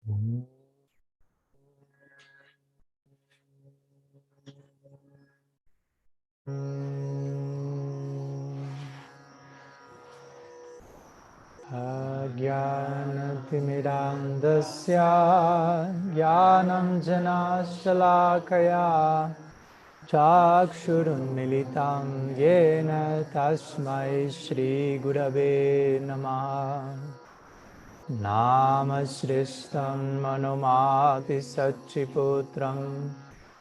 Ajnanatimidandasya Jnanam Janashalakaya Chakshurunmilitam Yena Tasmai Shri Gurave Namaha Namasristam Manumati Satchiputram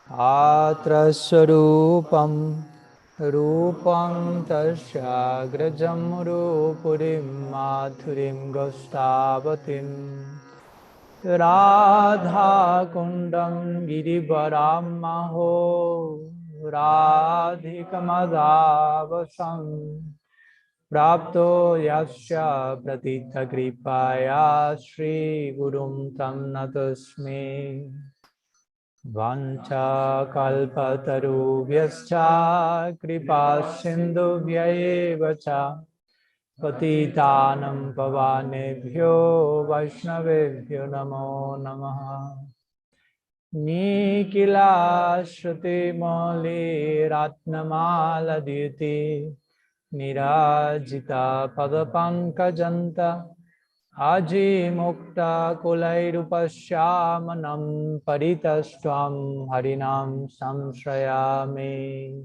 Atraswarupam Rupam Tasyagrajam Rupurim Madhurim Gostavatim Radha Kundam Girivaram Maho Radhikamadavasam Prapto Yasya Pratitha Kripaya Shri Gurum Tam Natasme Vancha Kalpatarubhyascha Kripa Sindhubhyaeva cha Patitanam Pavanebhyo Vaishnavebhyo Namo Namaha Nikila Shruti Moli Ratnamala Diti Nirajita Padapankajanta Aji Mukta Kulairupashyamanam Paritastvam Harinam Samshrayami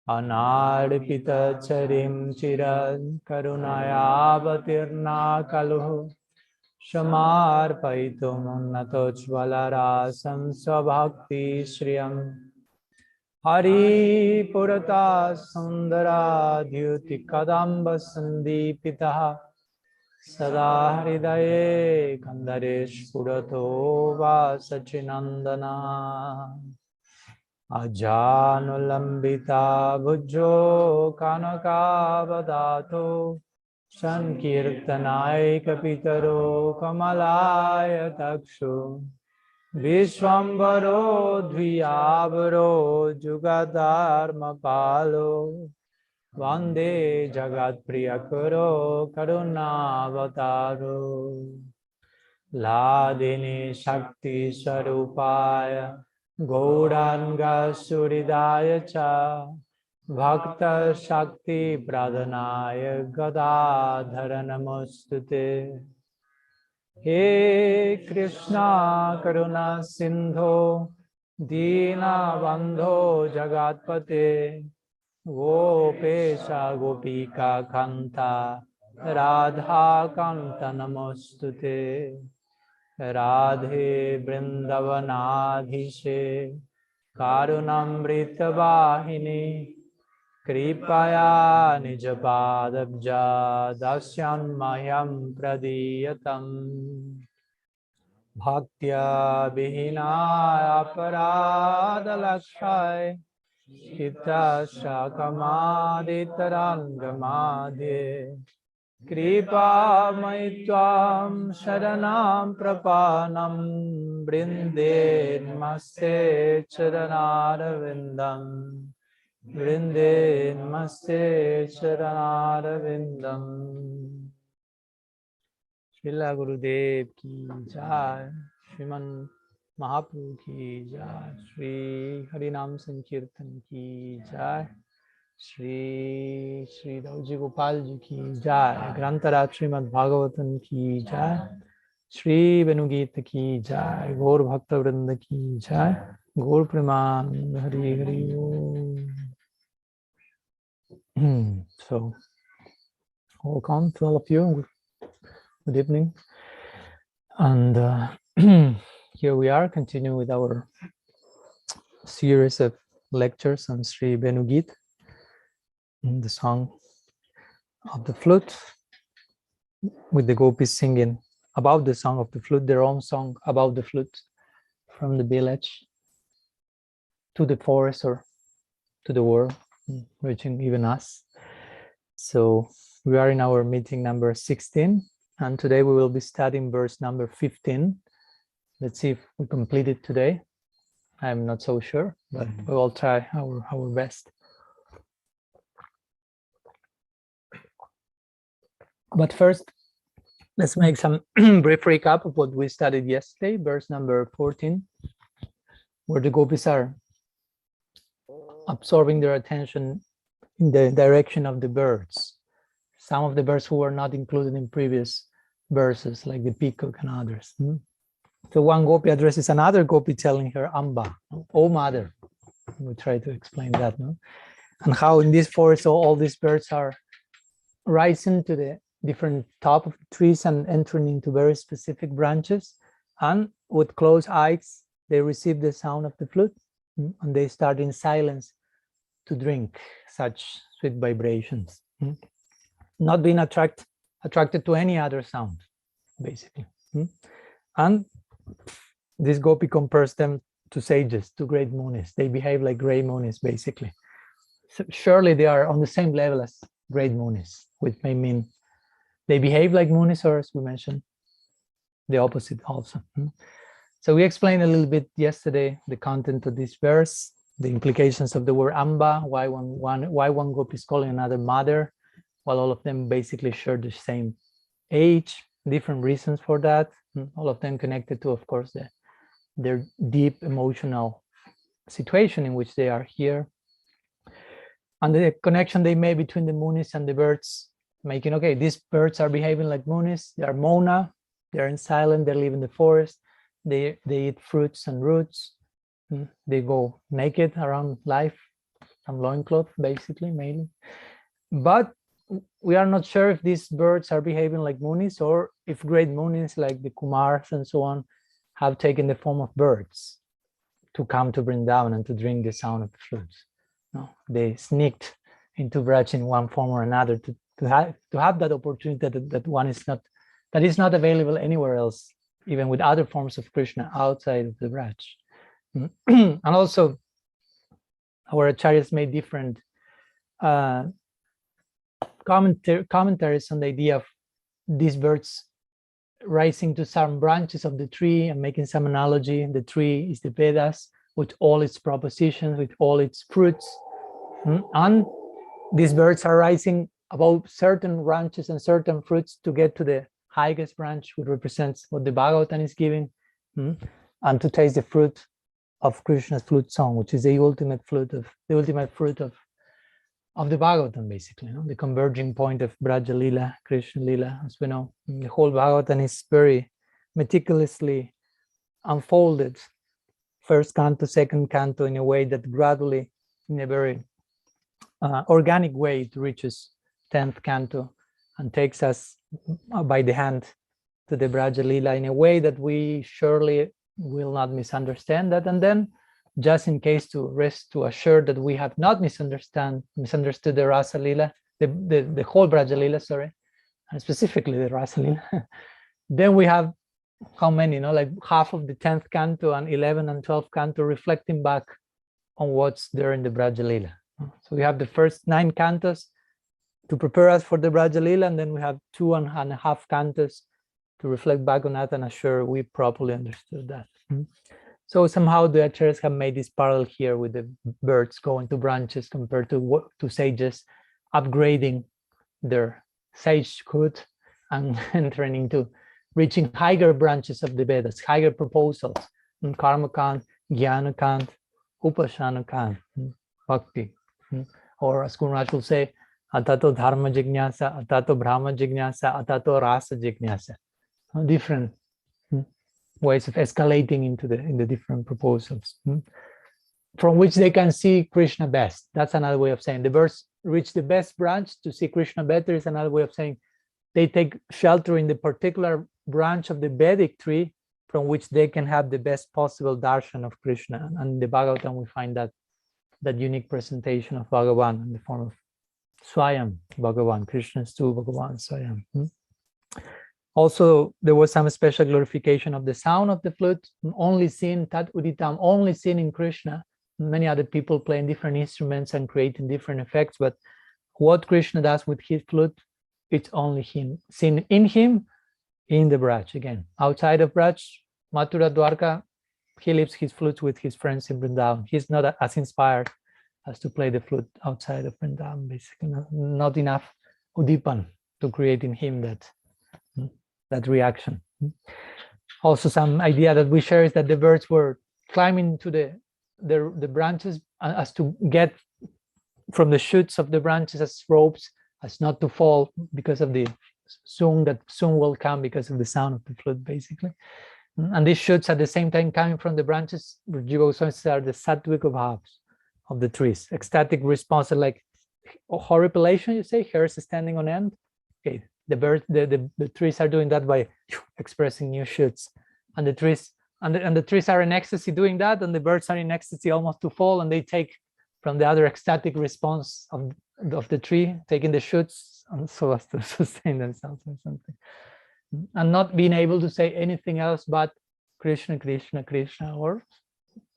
Anarpita Charim Chirad Karunayavatirna Kaluh Shamarpaitum Natocvalarasam Svabhakti Shriyam Hari Purata Sundara Dhyuti Kadamba Sandipitaha Sada Hridaye Kandaresh Purato Vasachinandana Ajanulambita Bhujjo Kanakavadato Sankirtanai Kapitaro Kamalaya Takshu Vishwambaro Dviyavaro Jugadharma Palo Vande Jagat Priyakaro Karunavataro Ladini Shakti Sarupaya Gauranga Suridaya Cha Bhakta Shakti Pradhanaya Gadadhara Namostute He Krishna Karuna Sindho Dina Bandho Jagatpate Gopesha Gopika Kanta Radha Kanta Namostute Radhe Vrindavanadhishe Karunamrita Vahini Kripaya Nijapadabja Dasyan Mayam Pradiyatam Bhaktya Vihina Aparadalakshay Shita Shakamaditarangamadhe Kripa Maitvam Sharanam Prapanam Brinde Namaste Charanarvindam Brinde Namaste Charanarvindam Srila Gurudev Ki Jai Shriman Mahaprabhu Ki Jai Shri Harinam Sankirtan Ki Jai Shri Dauji Gopal Ji Ki Jai Grantara Srimad Bhagavatam Ki Jai Shri Venu-gita Ki Jai Gaur Bhakta Vrinda Ki Jai Gaur Preman Hari Hari Om. So, welcome to all of you. Good evening. And here we are continuing with our series of lectures on Sri Venu-gita, the song of the flute, with the gopis singing about the song of the flute, their own song about the flute, from the village to the forest or to the world, reaching even us. So we are in our meeting number 16, and today we will be studying verse number 15. Let's see if we complete it today. I'm not so sure, but we will try our best. But first, Let's make some brief recap of what we studied yesterday, verse number 14, where the gopis are absorbing their attention in the direction of the birds. Some of the birds who were not included in previous verses, like the peacock and others. So one gopi addresses another gopi telling her, Amba, oh mother. We try to explain that, no? And how in this forest all these birds are rising to the different top of the trees and entering into very specific branches. And with closed eyes, they receive the sound of the flute and they start in silence to drink such sweet vibrations, not being attracted to any other sound, basically. And this gopi compares them to sages, to great munis. They behave like great munis, basically. So surely they are on the same level as great munis, which may mean they behave like munis, or as we mentioned, the opposite also. So we explained a little bit yesterday the content of this verse, the implications of the word Amba, why one gopi is calling another mother, while all of them basically share the same age, different reasons for that, all of them connected to, of course, their deep emotional situation in which they are here. And the connection they made between the munis and the birds, making, okay, these birds are behaving like munis, they are mona, they're in silence, they live in the forest, they eat fruits and roots, they go naked around life, some loincloth, basically, mainly. But we are not sure if these birds are behaving like munis or if great munis like the Kumars and so on have taken the form of birds to come to Vrindavan and to drink the sound of the flutes. No, they sneaked into Braj in one form or another to have that opportunity that is not available anywhere else, even with other forms of Krishna outside of the Braj. And also, our acharyas made different commentaries on the idea of these birds rising to some branches of the tree and making some analogy. The tree is the Vedas with all its propositions, with all its fruits. And these birds are rising above certain branches and certain fruits to get to the highest branch, which represents what the Bhagavatam is giving, and to taste the fruit of Krishna's flute song, which is the ultimate fruit of the Bhagavatam, basically, the converging point of Braja Lila, Krishna Lila, as we know. The whole Bhagavatam is very meticulously unfolded, first canto, second canto, in a way that gradually, in a very organic way, it reaches 10th canto and takes us by the hand to the Braja Lila in a way that we surely will not misunderstand that. And then, just in case to assure that we have not misunderstood the Rasa Lila, the whole Braja Lila, sorry, and specifically the Rasa Lila, then we have how many, like half of the 10th canto and 11th and 12th canto reflecting back on what's there in the Braja Lila. So we have the first 9 cantos to prepare us for the Braja Lila, and then we have 2.5 cantos to reflect back on that and assure we properly understood that. So somehow the acharyas have made this parallel here with the birds going to branches compared to sages upgrading their sagehood and entering into reaching higher branches of the Vedas, higher proposals, Karma Kant, Jnana Kant, Upasana Kant, Bhakti. Or as Kunraj will say, Atato Dharma Jignasa, Atato Brahma Jignasa, Atato Rasa Jignasa. Different ways of escalating into the different proposals, from which they can see Krishna best. That's another way of saying the birds reach the best branch to see Krishna better. Is another way of saying they take shelter in the particular branch of the Vedic tree from which they can have the best possible darshan of Krishna. And in the Bhagavatam we find that unique presentation of Bhagavan in the form of Swayam Bhagavan, Krishna's tu Bhagavan Swayam. Also, there was some special glorification of the sound of the flute, only seen, tat uditam, only seen in Krishna. Many other people playing different instruments and creating different effects, but what Krishna does with his flute, it's only him, seen in him, in the Braj. Again, outside of Braj, Mathura, Dwarka, he leaves his flutes with his friends in Vrindavan. He's not as inspired as to play the flute outside of Vrindavan, basically. Not enough udipan to create in him that that reaction. Also, some idea that we share is that the birds were climbing to the branches as to get from the shoots of the branches as ropes, as not to fall because of the soon will come because of the sound of the flute, basically. And these shoots at the same time coming from the branches, Jiva Goswami are the sattvic bhavs of the trees. Ecstatic response, like horripilation, you say, hairs standing on end. Okay, the trees are doing that by expressing new shoots, and the trees and the trees are in ecstasy doing that, and the birds are in ecstasy almost to fall, and they take from the other ecstatic response of the tree, taking the shoots, and so as to sustain themselves or something, and not being able to say anything else but Krishna, Krishna, Krishna, or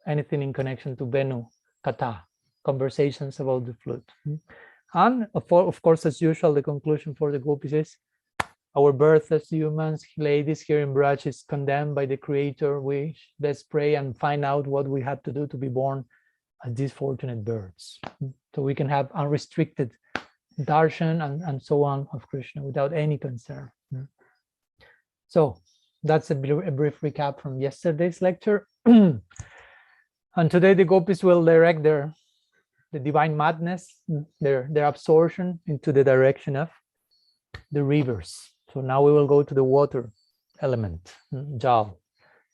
anything in connection to Venu-gita, conversations about the flute. And of course, as usual, the conclusion for the gopis is, our birth as humans, ladies here in Braj, is condemned by the Creator. Let's pray and find out what we have to do to be born as these fortunate birds, so we can have unrestricted darshan and so on of Krishna without any concern. So that's a brief recap from yesterday's lecture. And today the gopis will direct the divine madness, their absorption into the direction of the rivers. So now we will go to the water element, Jal.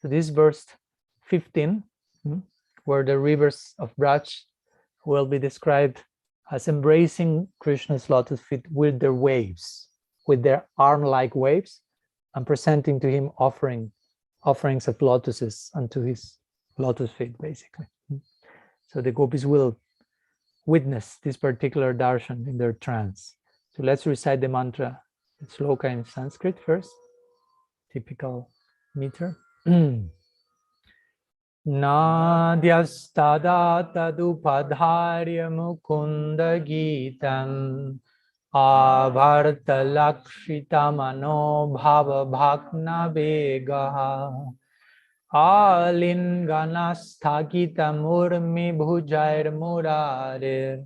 So this is verse 15, where the rivers of Braj will be described as embracing Krishna's lotus feet with their waves, with their arm-like waves, and presenting to him offerings of lotuses unto his lotus feet, basically. So the gopis will witness this particular darshan in their trance. So let's recite the mantra, the sloka in Sanskrit first, typical meter. Nadyastada tadupadharya mukunda gitam avarta lakshita mano bhava bhakna vegaha alinganasthagita murmi bhujair murarir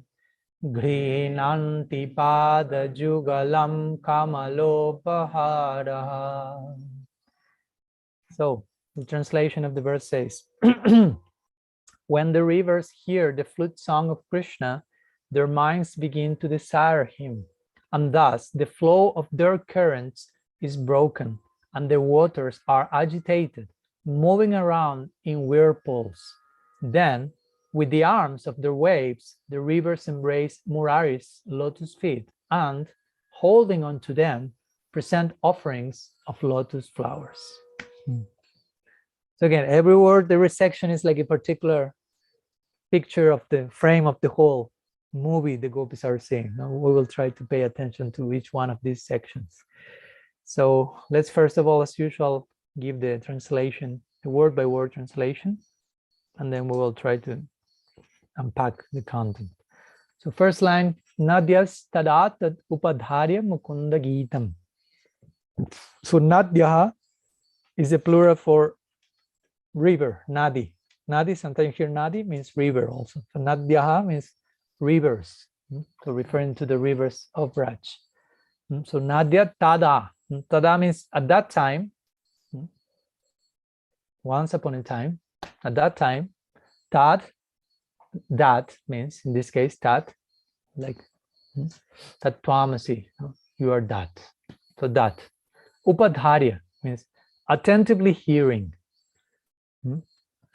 Grinanti pada jugalam kamalopahara. So the translation of the verse says, when the rivers hear the flute song of Krishna, their minds begin to desire him, and thus the flow of their currents is broken, and the waters are agitated, moving around in whirlpools. Then, with the arms of their waves, the rivers embrace Murari's lotus feet and, holding on to them, present offerings of lotus flowers. So again, every word, every section is like a particular picture of the frame of the whole movie the gopis are seeing. Now we will try to pay attention to each one of these sections. So let's first of all, as usual, give the translation, the word-by-word translation, and then we will try to unpack the content. So first line, Nadyas tadat upadharya mukunda gitam. So Nadya is a plural for river, Nadi. Nadi, sometimes you hear Nadi, means river also. So Nadya means rivers, so referring to the rivers of Braj. So Nadya tada. Tada means at that time, once upon a time, at that time. Tad, that means, in this case, tat, like tattvamasi, you are that. So that. Upadharya means attentively hearing.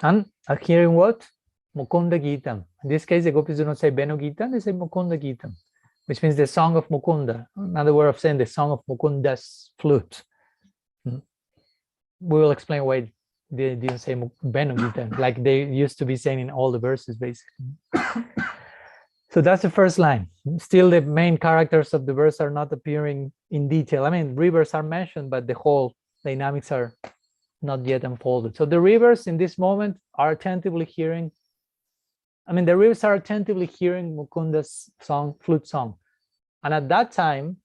And hearing what? Mukunda Gitam. In this case, the gopis do not say Venu-gita, they say Mukunda Gitam, which means the song of Mukunda. Another word of saying the song of Mukunda's flute. We will explain why they didn't say Venu-gita, like they used to be saying in all the verses, basically. So that's the first line. Still, the main characters of the verse are not appearing in detail. I mean, rivers are mentioned, but the whole dynamics are not yet unfolded. So the rivers in this moment are attentively hearing. I mean, the rivers are attentively hearing Mukunda's song, flute song. And at that time,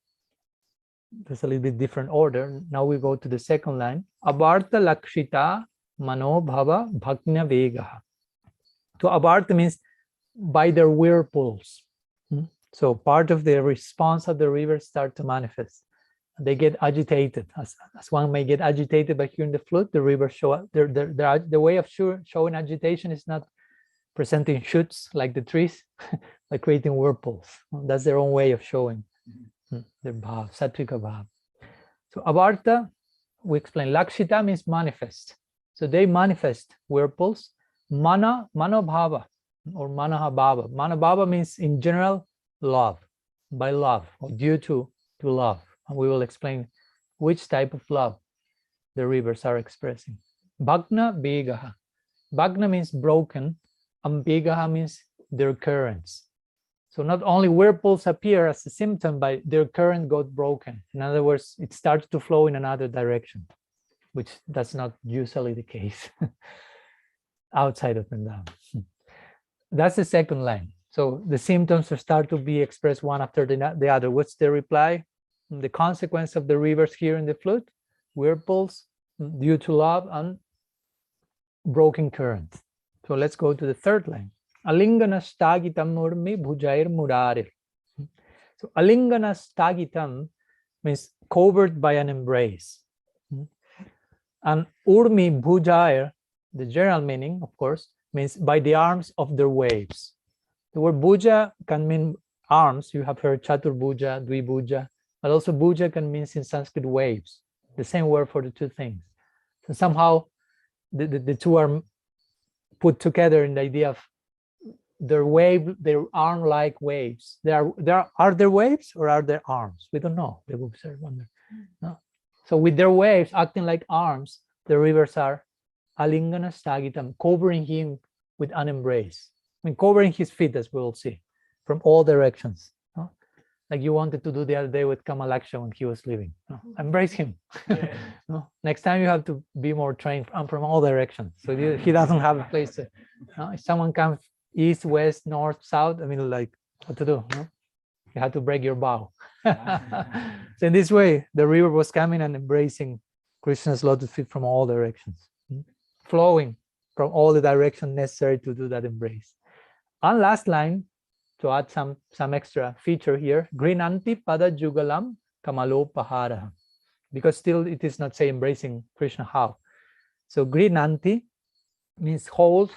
there's a little bit different order. Now we go to the second line. Abarta lakshita mano bhava bhakna vega. So abarta means by their whirlpools. So part of the response of the rivers start to manifest. they get agitated, as one may get agitated by hearing the flute. The rivers show the way of showing agitation is not presenting shoots like the trees, by creating whirlpools. That's their own way of showing their bhav, sattvika bhav. So avarta, we explain, lakshita means manifest. So they manifest whirlpools. Mano bhava or manaha bhava. Mana bhava means in general love, by love or due to love. And we will explain which type of love the rivers are expressing. Bhagna begaha. Bhagna means broken, and begaha means their currents. So not only whirlpools appear as a symptom, but their current got broken. In other words, it starts to flow in another direction, which that's not usually the case outside of Vrindavan. That's the second line. So the symptoms start to be expressed one after the other. What's the reply? The consequence of the rivers here in the flute, whirlpools due to love and broken current. So let's go to the third line. Alingana stagitam urmi bhujair murarir. So alingana stagitam means covered by an embrace. And urmi bhujair, the general meaning, of course, means by the arms of their waves. The word bhuja can mean arms. You have heard chatur bhuja, dvi bhuja, but also bhuja can mean in Sanskrit waves, the same word for the two things. So somehow the two are put together in the idea of their wave, their arm-like waves. Are there waves or are there arms? We don't know. The observe wonder. No. So with their waves acting like arms, the rivers are alingana stagitam, covering him with an embrace. I mean, covering his feet, as we will see, from all directions. No? Like you wanted to do the other day with Kamalaksha when he was leaving. No? Embrace him. Yeah. No? Next time you have to be more trained from all directions. So he doesn't have a place to, no? If someone comes east, west, north, south, I mean, like, what to do? No? You had to break your bow. So in this way, the river was coming and embracing Krishna's lotus feet from all directions, flowing from all the directions necessary to do that embrace. And last line, to add some extra feature here, Grinanti pada jugalam kamalopahara, because still it is not say embracing Krishna how. So Grinanti means hold,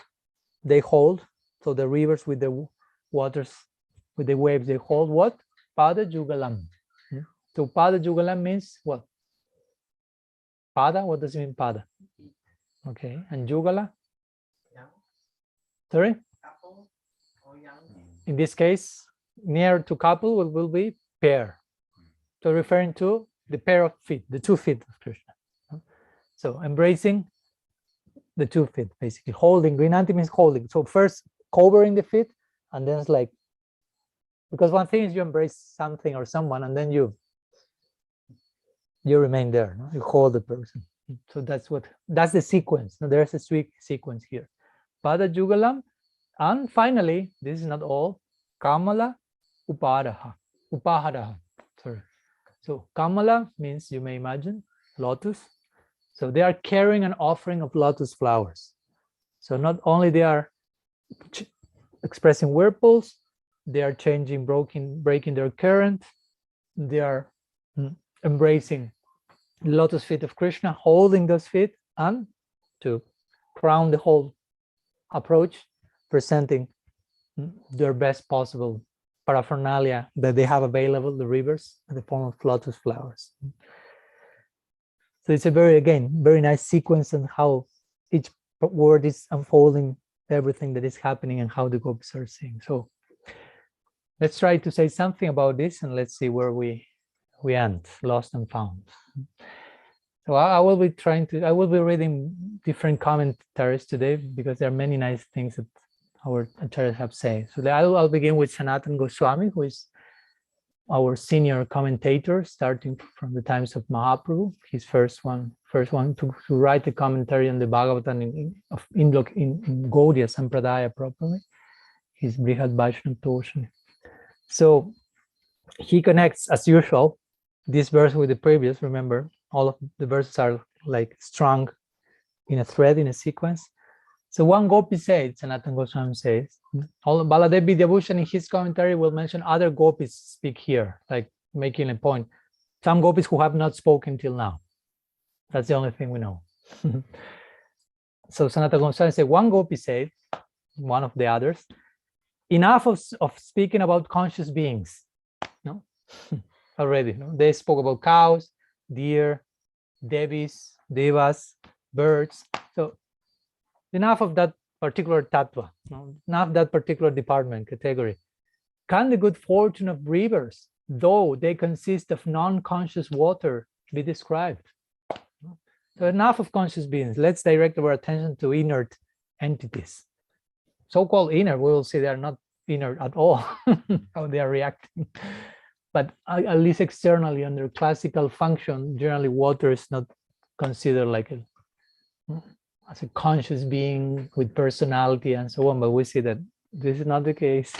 they hold. So the rivers with the waters, with the waves, they hold what? Pada jugalam. So pada jugalam means what? Pada, what does it mean pada? Okay, and jugala? Sorry? In this case, near to couple will be pair. So referring to the pair of feet, the 2 feet of Krishna. So embracing the 2 feet, basically. Holding, Grinanti means holding. So first covering the feet, and then it's like, because one thing is you embrace something or someone, and then you remain there, no? You hold the person. So that's the sequence. Now there's a sweet sequence here. Pada jugalam, and finally, this is not all, kamala upaharaha. Sorry. So kamala means, you may imagine, lotus. So they are carrying an offering of lotus flowers. So not only they are expressing whirlpools, they are changing, breaking their current, they are embracing the lotus feet of Krishna, holding those feet, and to crown the whole approach, presenting their best possible paraphernalia that they have available, the rivers, in the form of lotus flowers. So it's a very nice sequence on how each word is unfolding everything that is happening and how the gopis are seeing. So let's try to say something about this, and let's see where we end, lost and found. So I will be reading different commentaries today, because there are many nice things that our acharyas have said. So I'll begin with Sanatana Goswami, who is our senior commentator, starting from the times of Mahaprabhu. He's first one to write a commentary on the Bhagavatam in Gaudiya Sampradaya properly. He's Brihad Vaishnava Toshani. So he connects, as usual, this verse with the previous. Remember, all of the verses are like strung in a thread, in a sequence. So one gopi says, Sanatana Goswami says, Baladev Vidyabhushan in his commentary will mention other gopis speak here, like making a point. some gopis who have not spoken till now. That's the only thing we know. So Sanatana Goswami said, one gopi said, one of the others, enough of speaking about conscious beings. No, already. No? They spoke about cows, deer, devis, devas, birds. So enough of that particular tattva, no? Enough that particular department category. Can the good fortune of rivers, though they consist of non-conscious water, be described? So enough of conscious beings. Let's direct our attention to inert entities. So-called inert, we will see they are not inert at all, how they are reacting. But at least externally, under classical function, generally water is not considered like as a conscious being with personality and so on. But we see that this is not the case,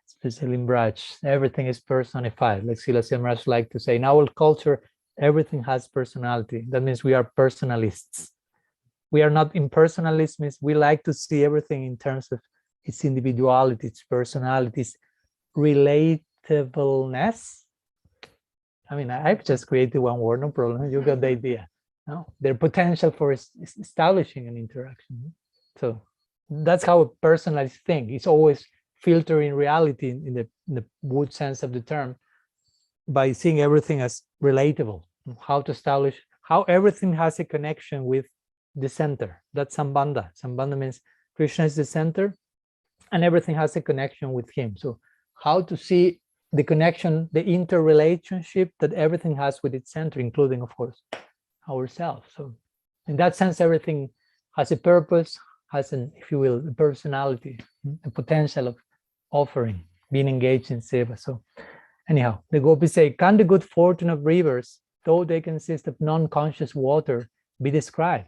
especially in Braj. Everything is personified. Like Srila Simraj like to say, in our culture, everything has personality. That means we are personalists. We are not impersonalists, means we like to see everything in terms of its individuality, its personality, its relatableness. I mean, I've just created one word, no problem. You got the idea. No? Their potential for establishing an interaction. So that's how a personalist thinks. It's always filtering reality in the good sense of the term by seeing everything as relatable. How to establish, how everything has a connection with the center. That's Sambandha. Sambandha means Krishna is the center and everything has a connection with him. So how to see the connection, the interrelationship that everything has with its center, including, of course, ourselves. So in that sense, everything has a purpose, has an, if you will, a personality, a potential of offering, being engaged in seva. So anyhow, the gopis say, can the good fortune of rivers, though they consist of non-conscious water, be described?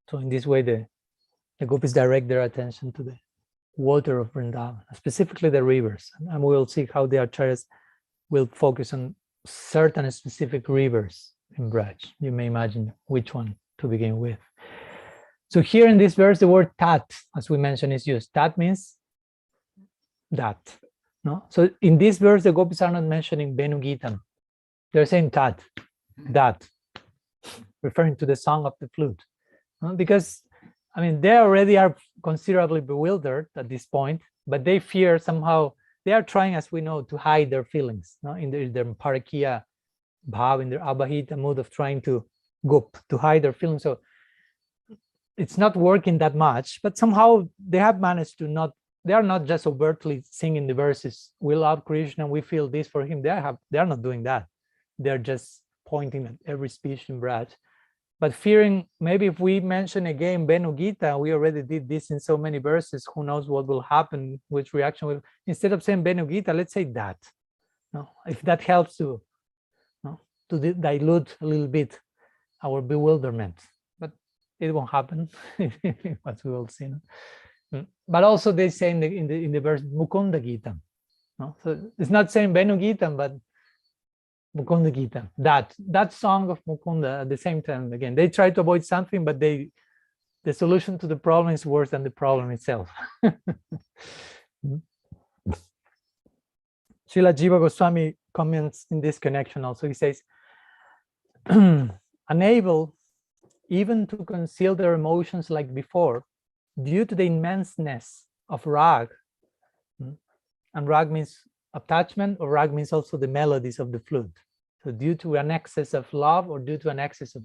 So in this way, the gopis direct their attention to the water of Vrindavan, specifically the rivers. And we will see how the acharyas will focus on certain specific rivers in Braj. You may imagine which one to begin with. So here in this verse, the word tat, as we mentioned, is used. Tat means that. No? So in this verse, the gopis are not mentioning Venu-gita. They're saying tat, that, referring to the song of the flute. No? Because, I mean, they already are considerably bewildered at this point, but they fear somehow, they are trying, as we know, to hide their feelings, no? In their parakiya bhav, in their abhahita mood of trying to gup, to hide their feelings. So it's not working that much, but somehow they have managed to not, they are not just overtly singing the verses, we love Krishna, we feel this for him. They are not doing that. They're just pointing at every speech in Braj. But fearing, maybe if we mention again Venu-gita, we already did this in so many verses, who knows what will happen, which reaction will, instead of saying Venu-gita, let's say that. No, if that helps to, no, to dilute a little bit our bewilderment. But it won't happen, as we will see. No? But also they say in the verse Mukunda Gita. No? So it's not saying Venu-gita, but Mukunda Gita, that song of Mukunda. At the same time, again, they try to avoid something, but the solution to the problem is worse than the problem itself. Srila Jiva Goswami comments in this connection also. He says, unable even to conceal their emotions like before, due to the immenseness of rag, and rag means attachment, or rag means also the melodies of the flute. So due to an excess of love, or due to an excess of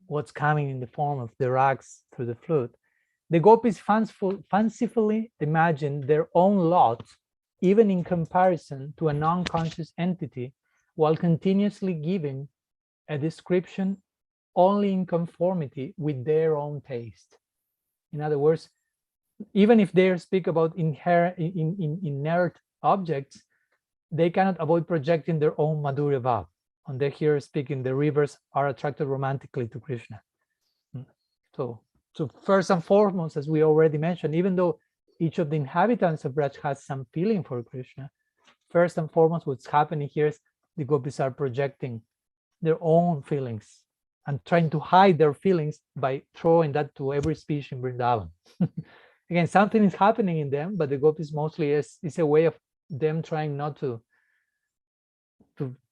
what's coming in the form of the rags through the flute, the gopis fancifully imagine their own lot, even in comparison to a non-conscious entity, while continuously giving a description only in conformity with their own taste. In other words, even if they speak about inert objects, they cannot avoid projecting their own Madhurya Bhav. And they're here speaking, the rivers are attracted romantically to Krishna. So first and foremost, as we already mentioned, even though each of the inhabitants of Braj has some feeling for Krishna, first and foremost, what's happening here is the gopis are projecting their own feelings and trying to hide their feelings by throwing that to every speech in Vrindavan. Again, something is happening in them, but the gopis mostly is a way of them trying not to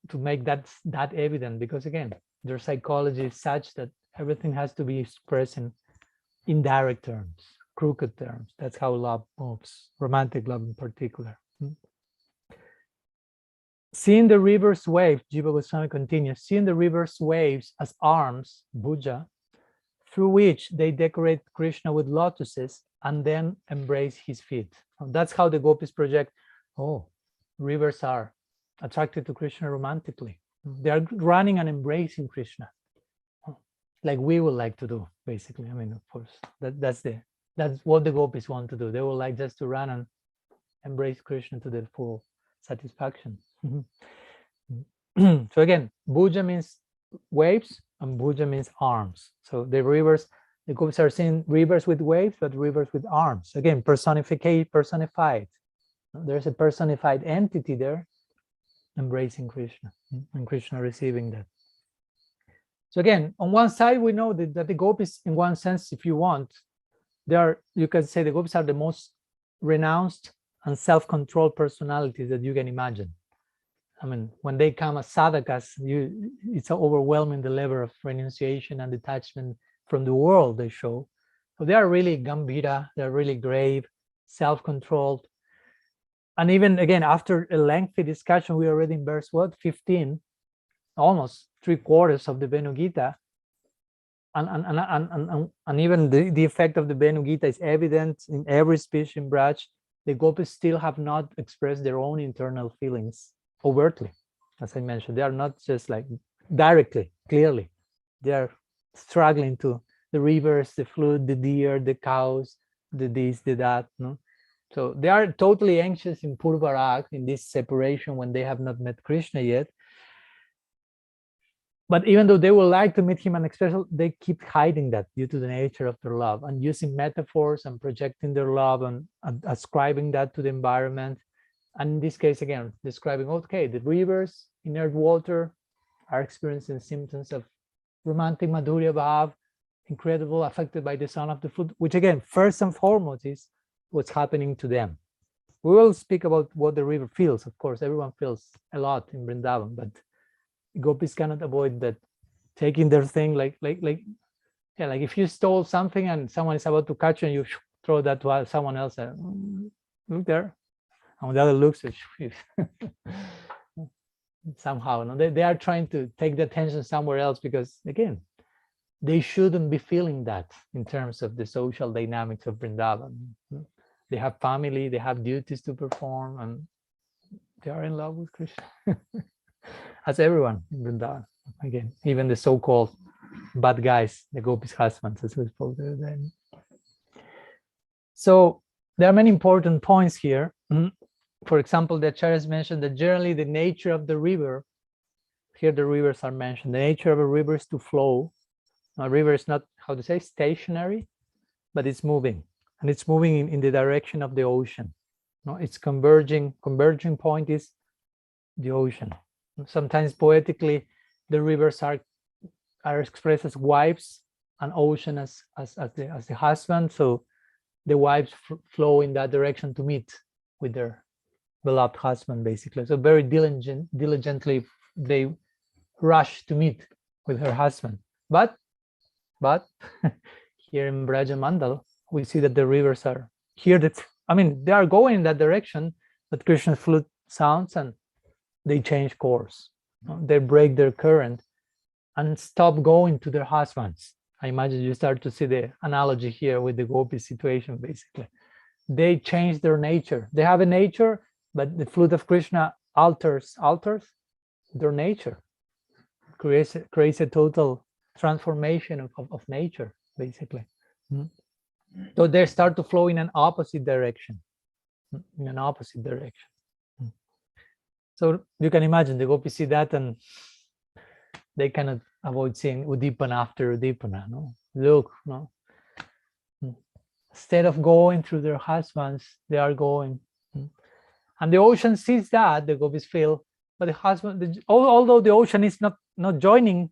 to make that evident, because again, their psychology is such that everything has to be expressed in indirect terms, crooked terms. That's how love moves, romantic love in particular. Seeing the river's waves, Jiva Goswami continues, seeing the river's waves as arms, bhuja, through which they decorate Krishna with lotuses and then embrace his feet. That's how the gopis project, oh, rivers are attracted to Krishna romantically. They are running and embracing Krishna, like we would like to do, basically. I mean, of course, that's what the gopis want to do. They would like just to run and embrace Krishna to their full satisfaction. So again, bhuja means waves and bhuja means arms. So the rivers, the gopis are seeing rivers with waves, but rivers with arms. Again, personified. There's a personified entity there embracing Krishna, and Krishna receiving that. So again, on one side, we know that the gopis, in one sense, if you want, they are, you can say the gopis are the most renounced and self-controlled personalities that you can imagine. I mean, when they come as sadhakas, it's overwhelming the level of renunciation and detachment from the world they show. So they are really gambhira, they're really grave, self-controlled. And even again, after a lengthy discussion, we already in verse 15, almost 3/4 of the Venu-gita, and even the effect of the Venu-gita is evident in every speech in Braj. The gopis still have not expressed their own internal feelings overtly. As I mentioned, they are not just like directly, clearly. They are struggling to the rivers, the flute, the deer, the cows, the this, the that. No? So they are totally anxious in Purvarag, in this separation when they have not met Krishna yet. But even though they would like to meet him and express, they keep hiding that due to the nature of their love and using metaphors and projecting their love and ascribing that to the environment. And in this case, again, describing, okay, the rivers, inert water are experiencing symptoms of romantic madhurya bhav, incredible, affected by the sound of the flute, which again, first and foremost is what's happening to them. We will speak about what the river feels. Of course, everyone feels a lot in Vrindavan, but gopis cannot avoid that, taking their thing like if you stole something and someone is about to catch you and you throw that to someone else, look there, and the other looks somehow, no? They are trying to take the attention somewhere else, because again, they shouldn't be feeling that in terms of the social dynamics of Vrindavan. They have family, they have duties to perform, and they are in love with Krishna. As everyone in Vrindavan, again, even the so-called bad guys, the gopis' husbands, as we spoke to them. So there are many important points here. For example, the acharyas mentioned that generally the nature of the river, here the rivers are mentioned, the nature of a river is to flow. A river is not, how to say, stationary, but it's moving, and it's moving in the direction of the ocean. No, it's converging point is the ocean. Sometimes poetically, the rivers are expressed as wives and ocean as the husband. So the wives flow in that direction to meet with their beloved husband, basically. So very diligently they rush to meet with her husband. But here in Braja Mandal, we see that the rivers are here. They are going in that direction, but Krishna's flute sounds and they change course. They break their current and stop going to their husbands. I imagine you start to see the analogy here with the gopi situation, basically. They change their nature. They have a nature, but the flute of Krishna alters their nature, creates a total transformation of nature, basically. So they start to flow in an opposite direction, So you can imagine the gopis see that and they cannot avoid seeing Udipana after Udipana. No? Look, no? Instead of going through their husbands, they are going. And the ocean sees that, the gopis feel, but the husband, although the ocean is not joining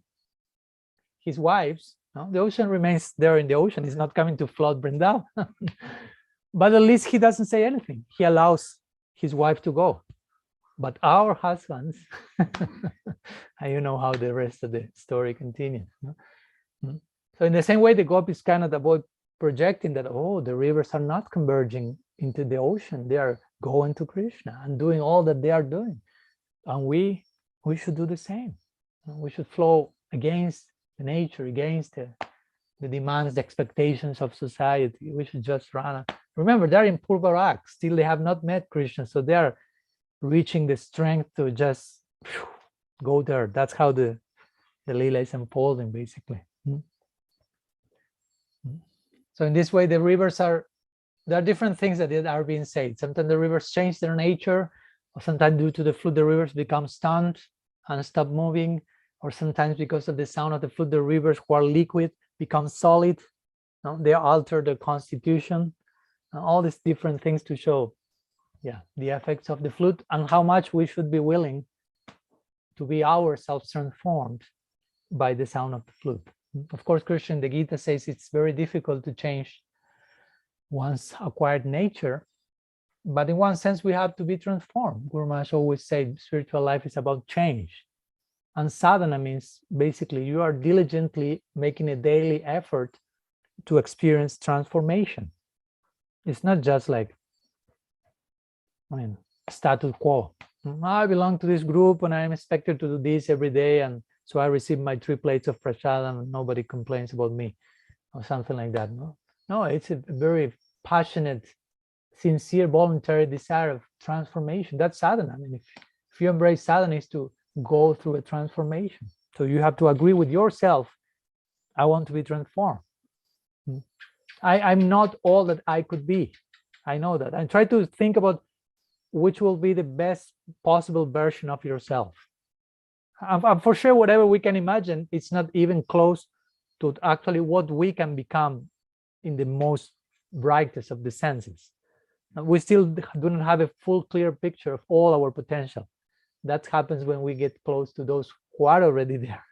his wives, no? The ocean remains there in the ocean. He's not coming to flood Vrindavan. But at least he doesn't say anything. He allows his wife to go. but our husbands, and you know how the rest of the story continues. No? So in the same way, the gopis cannot avoid projecting that, oh, the rivers are not converging into the ocean. They are going to Krishna and doing all that they are doing. And we should do the same. We should flow against the nature, against the demands, the expectations of society. We should just run. Remember, they're in Purvarak. Still, they have not met Krishna. So they are reaching the strength to just go there. That's how the Leela is unfolding, basically. So in this way, the rivers are, there are different things that are being said. Sometimes the rivers change their nature, or sometimes due to the flood, the rivers become stunned and stop moving, or sometimes because of the sound of the flood, the rivers who are liquid become solid. No? They alter the constitution. All these different things to show, the effects of the flood and how much we should be willing to be ourselves transformed by the sound of the flute. Of course, Krishna in the Gita says it's very difficult to change one's acquired nature, but in one sense, we have to be transformed. Guru Maharaj always said spiritual life is about change. And sadhana means basically you are diligently making a daily effort to experience transformation. It's not just like, status quo. I belong to this group and I'm expected to do this every day, and so I receive my 3 plates of prasadam and nobody complains about me, or something like that. No, it's a very passionate, sincere, voluntary desire of transformation. That's sadhana. If you embrace sadhana, is to go through a transformation. So you have to agree with yourself, I want to be transformed. I'm not all that I could be. I know that. And try to think about which will be the best possible version of yourself. And for sure, whatever we can imagine, it's not even close to actually what we can become in the most brightest of the senses. We still do not have a full, clear picture of all our potential. That happens when we get close to those who are already there.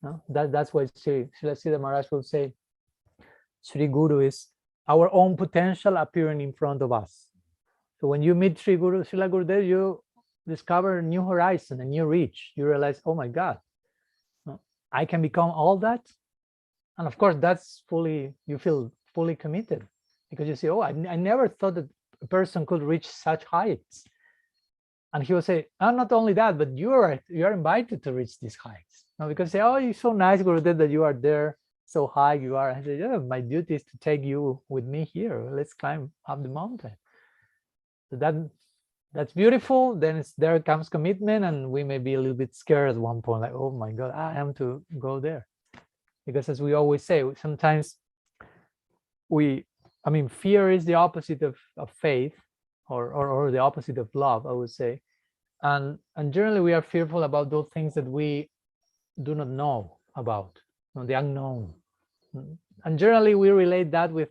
No? That's why Srila Siddha Maharaj will say, Sri Guru is our own potential appearing in front of us. So when you meet Sri Guru, Srila Gurudev, you discover a new horizon, a new reach. You realize, oh my God, I can become all that. And of course, that's you feel fully committed, because you say, oh, I never thought that a person could reach such heights. And he will say, oh, not only that, but you are invited to reach these heights. Because say, oh, you're so nice, Gurudev, that you are there, so high you are. I say, yeah, my duty is to take you with me here. Let's climb up the mountain. So that's beautiful. Then there comes commitment, and we may be a little bit scared at one point, like, oh my God, I am to go there. Because as we always say, sometimes fear is the opposite of faith, or the opposite of love, I would say. And generally we are fearful about those things that we do not know about, the unknown. And generally we relate that with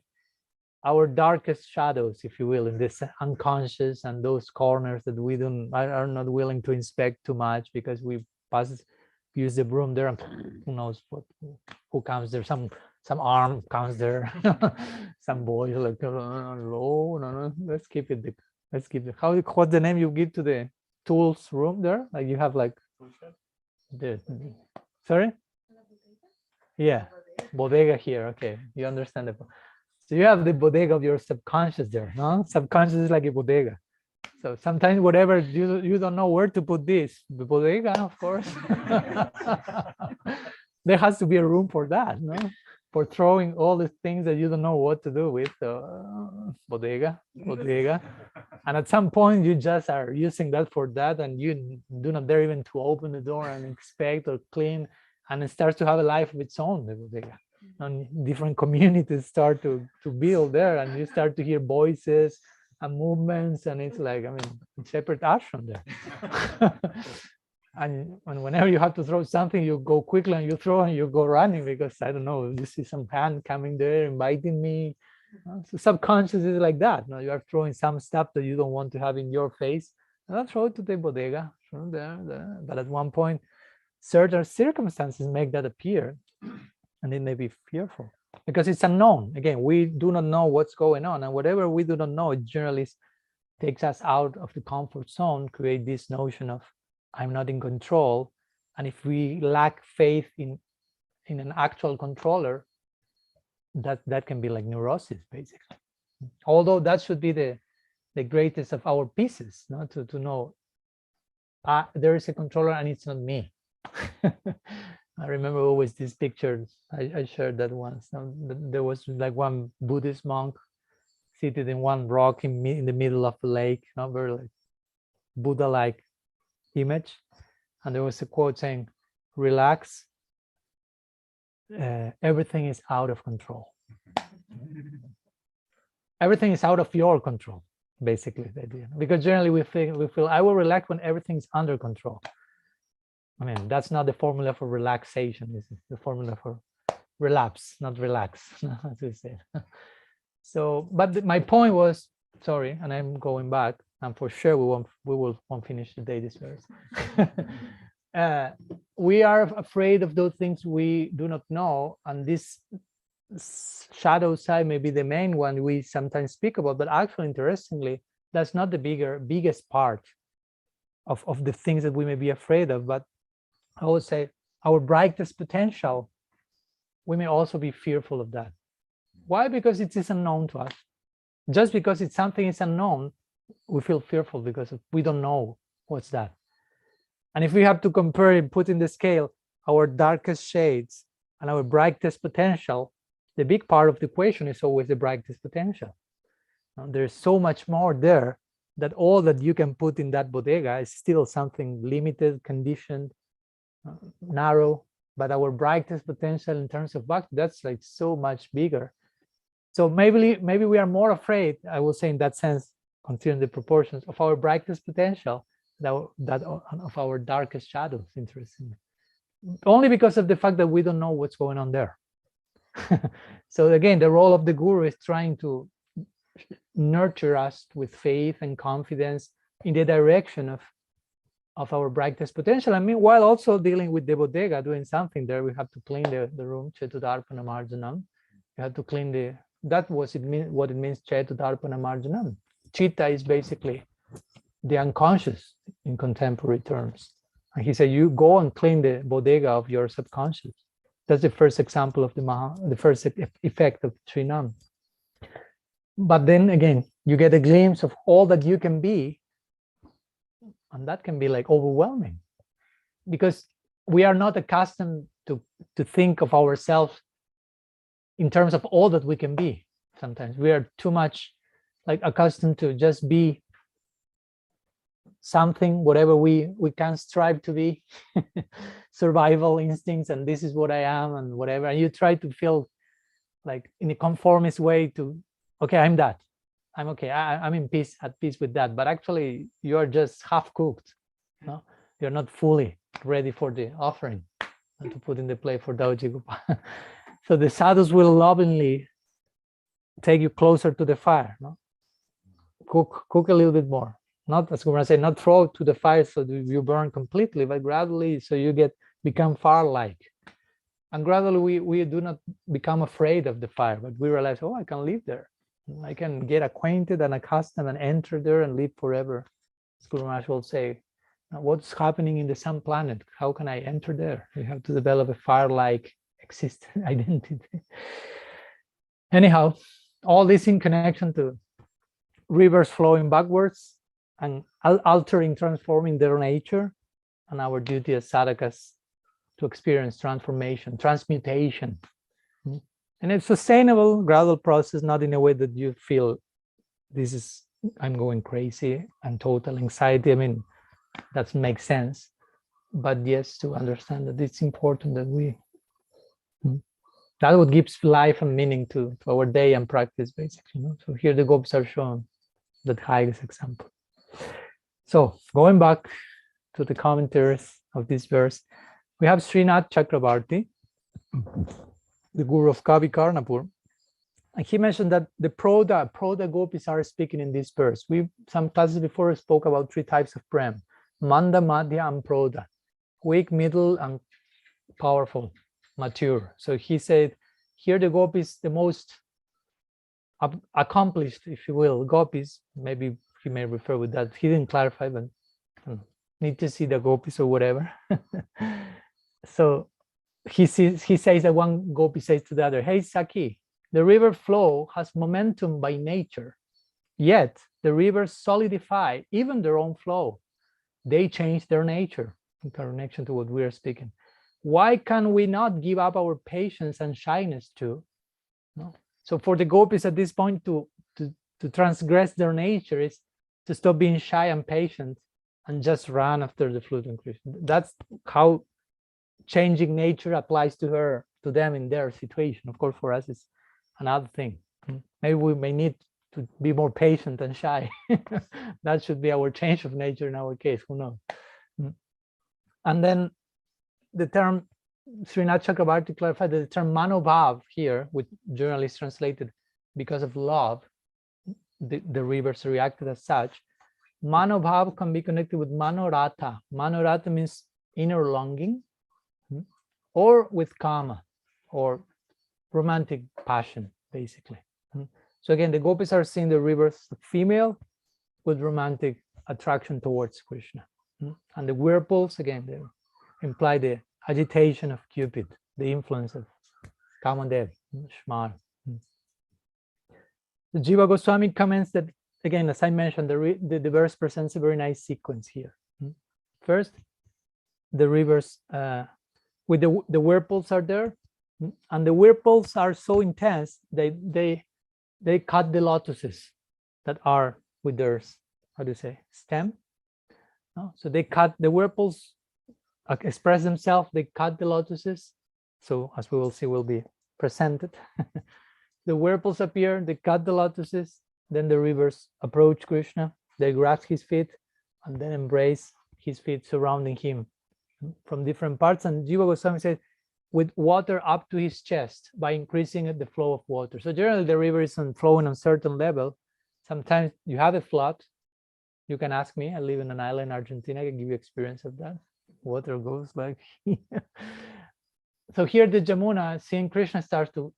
our darkest shadows, if you will, in this unconscious, and those corners that we are not willing to inspect too much, because we use the broom there, and who knows who comes there, some arm comes there, some boy like, no, let's keep it. What's the name you give to the tools room there? Like you have like sorry? Yeah, bodega here. Okay, you understand it. So you have the bodega of your subconscious there, no? Subconscious is like a bodega. So sometimes whatever you don't know where to put this, the bodega, of course. There has to be a room for that, no? For throwing all the things that you don't know what to do with. Bodega. And at some point you just are using that for that, and you do not dare even to open the door and inspect or clean, and it starts to have a life of its own, the bodega. And different communities start to build there, and you start to hear voices and movements, and it's like, separate ashram there. And whenever you have to throw something, you go quickly and you throw and you go running, because I don't know, you see some hand coming there inviting me. So subconscious is like that. You are throwing some stuff that you don't want to have in your face, and I'll throw it to the bodega from there. But at one point, certain circumstances make that appear, and it may be fearful because it's unknown. Again, we do not know what's going on, and whatever we do not know, it generally is takes us out of the comfort zone, create this notion of I'm not in control. And if we lack faith in an actual controller, that can be like neurosis, basically. Although that should be the greatest of our pieces, to know there is a controller and it's not me. I remember always this picture. I shared that once. There was like one Buddhist monk seated in one rock in the middle of the lake, very like Buddha-like image. And there was a quote saying, relax, everything is out of control. Everything is out of your control, basically, the idea. Because generally we feel I will relax when everything's under control. I mean, that's not the formula for relaxation. This is the formula for relapse, not relax, as we say. So, but my point was, sorry, and I'm going back, and for sure we won't finish today this verse. We are afraid of those things we do not know, and this shadow side may be the main one we sometimes speak about, but actually, interestingly, that's not the biggest part of the things that we may be afraid of. But I would say our brightest potential, we may also be fearful of that. Why? Because it is unknown to us. Just because it's something is unknown, we feel fearful because we don't know what's that. And if we have to compare and put in the scale our darkest shades and our brightest potential, the big part of the equation is always the brightest potential. Now, there's so much more there that all that you can put in that bodega is still something limited, conditioned, narrow. But our brightest potential in terms of bhakti, that's like so much bigger. So maybe we are more afraid, I will say in that sense, considering the proportions of our brightest potential, that of our darkest shadows, interestingly. Only because of the fact that we don't know what's going on there. So again, the role of the guru is trying to nurture us with faith and confidence in the direction of our brightest potential. I mean, while also dealing with the bodega, doing something there, we have to clean the room, Chetudarpana Marjanam. You have to clean that was what it means, Chetudarpana Marjanam. Chitta is basically the unconscious in contemporary terms. And he said, you go and clean the bodega of your subconscious. That's the first example of the first effect of Trinam. But then again, you get a glimpse of all that you can be, and that can be like overwhelming, because we are not accustomed to think of ourselves in terms of all that we can be. Sometimes we are too much like accustomed to just be something, whatever we can strive to be, survival instincts, and this is what I am, and whatever. And you try to feel like in a conformist way to, okay, I'm that. I'm okay. I'm in peace, at peace with that. But actually, you are just half cooked. No? You're not fully ready for the offering and to put in the plate for Dauji Gopal. So the sadhus will lovingly take you closer to the fire. No? Cook a little bit more. Not, as Guru say, not throw to the fire so that you burn completely, but gradually so you become fire-like. And gradually we do not become afraid of the fire, but we realize, oh, I can live there. I can get acquainted and accustomed and enter there and live forever. As Guru Maharaj will say, what's happening in the sun planet? How can I enter there? You have to develop a fire-like existence identity. Anyhow, all this in connection to rivers flowing backwards and altering, transforming their nature, and our duty as sadhakas to experience transformation, transmutation. And it's sustainable, gradual process, not in a way that you feel I'm going crazy and total anxiety. I mean, that makes sense. But yes, to understand that it's important that that what gives life and meaning to our day and practice, basically. So here the gopis are shown that highest example. So going back to the commentaries of this verse, we have Srinath Chakrabarti, the guru of Kavi Karnapur, and he mentioned that the Proda gopis are speaking in this verse. We some classes before spoke about 3 types of prem: Manda, Madhya, and Proda, weak, middle, and powerful, mature. So he said here the gopis, the most accomplished, if you will, gopis, maybe he may refer with that. He didn't clarify, but need to see the gopis or whatever. So he says that one gopi says to the other, hey Saki, the river flow has momentum by nature, yet the rivers solidify even their own flow. They change their nature, in connection to what we are speaking. Why can we not give up our patience and shyness too? No. So for the gopis at this point, to transgress their nature is to stop being shy and patient and just run after the flute and Krishna. That's how changing nature applies to them in their situation. Of course, for us, it's another thing. Maybe we may need to be more patient and shy. That should be our change of nature in our case, who knows? And then the term, Srinath Chakrabarti clarified that the term manobhav here, which generally is translated because of love, the rivers reacted as such. Manobhav can be connected with manorata. Manorata means inner longing, or with kama, or romantic passion, basically. So again, the gopis are seeing the rivers female with romantic attraction towards Krishna. And the whirlpools, again, they imply the agitation of Cupid, the influence of Kamadev, Shmar. The Jiva Goswami comments that, again, as I mentioned, the verse presents a very nice sequence here. First, the rivers with the whirlpools are there, and the whirlpools are so intense they cut the lotuses that are with their, how do you say, stem. So they cut the whirlpools, express themselves, they cut the lotuses. So as we will see, will be presented. The whirlpools appear, they cut the lotuses, then the rivers approach Krishna, they grasp his feet, and then embrace his feet surrounding him from different parts. And Jiva Goswami said, with water up to his chest by increasing the flow of water. So generally the river is flowing on a certain level. Sometimes you have a flood. You can ask me, I live in an island in Argentina, I can give you experience of that. Water goes like so here the Jamuna, seeing Krishna, starts to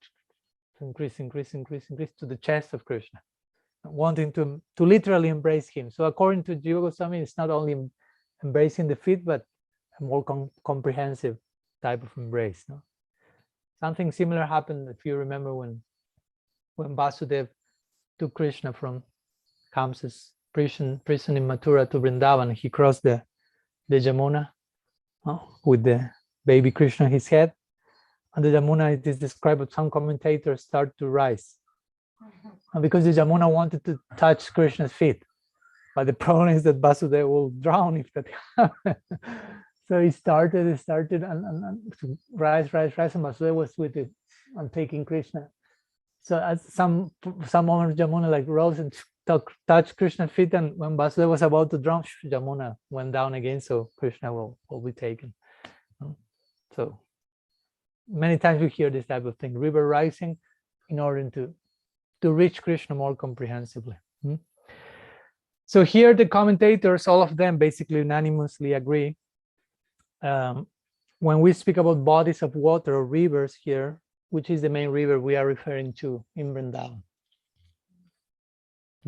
increase to the chest of Krishna, wanting to literally embrace him. So according to Jiva Goswami, it's not only embracing the feet, but a more comprehensive type of embrace. No? Something similar happened, if you remember, when Vasudev took Krishna from Kamsa's prison in Mathura to Vrindavan. He crossed the Jamuna with the baby Krishna on his head, and the Jamuna, it is described, but some commentators start to rise, and because the Jamuna wanted to touch Krishna's feet, but the problem is that Vasudeva will drown if that happens. So it started and to rise, and Vasudeva was with it and taking Krishna. So at some moment, Jamuna like rose and touched Krishna's feet, and when Vasudeva was about to drown, Jamuna went down again, so Krishna will be taken. So many times we hear this type of thing, river rising in order to reach Krishna more comprehensively. So here the commentators, all of them basically unanimously agree. When we speak about bodies of water or rivers here, which is the main river we are referring to in Vrindavan?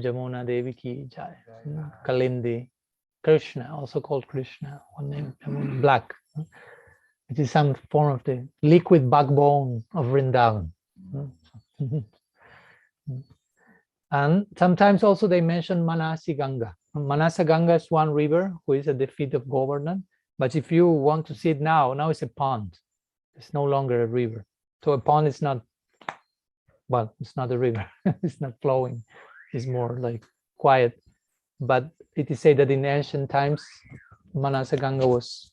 Jamuna Devi ki jai. Kalindi, Krishna, also called Krishna, one name, Jamuna, black. It is some form of the liquid backbone of Vrindavan. And sometimes also they mention Manasi Ganga. Manasa Ganga is one river who is at the feet of Govardhan. But if you want to see it now it's a pond. It's no longer a river. So a pond is not, well, it's not a river. It's not flowing. It's more like quiet. But it is said that in ancient times, Manasa Ganga was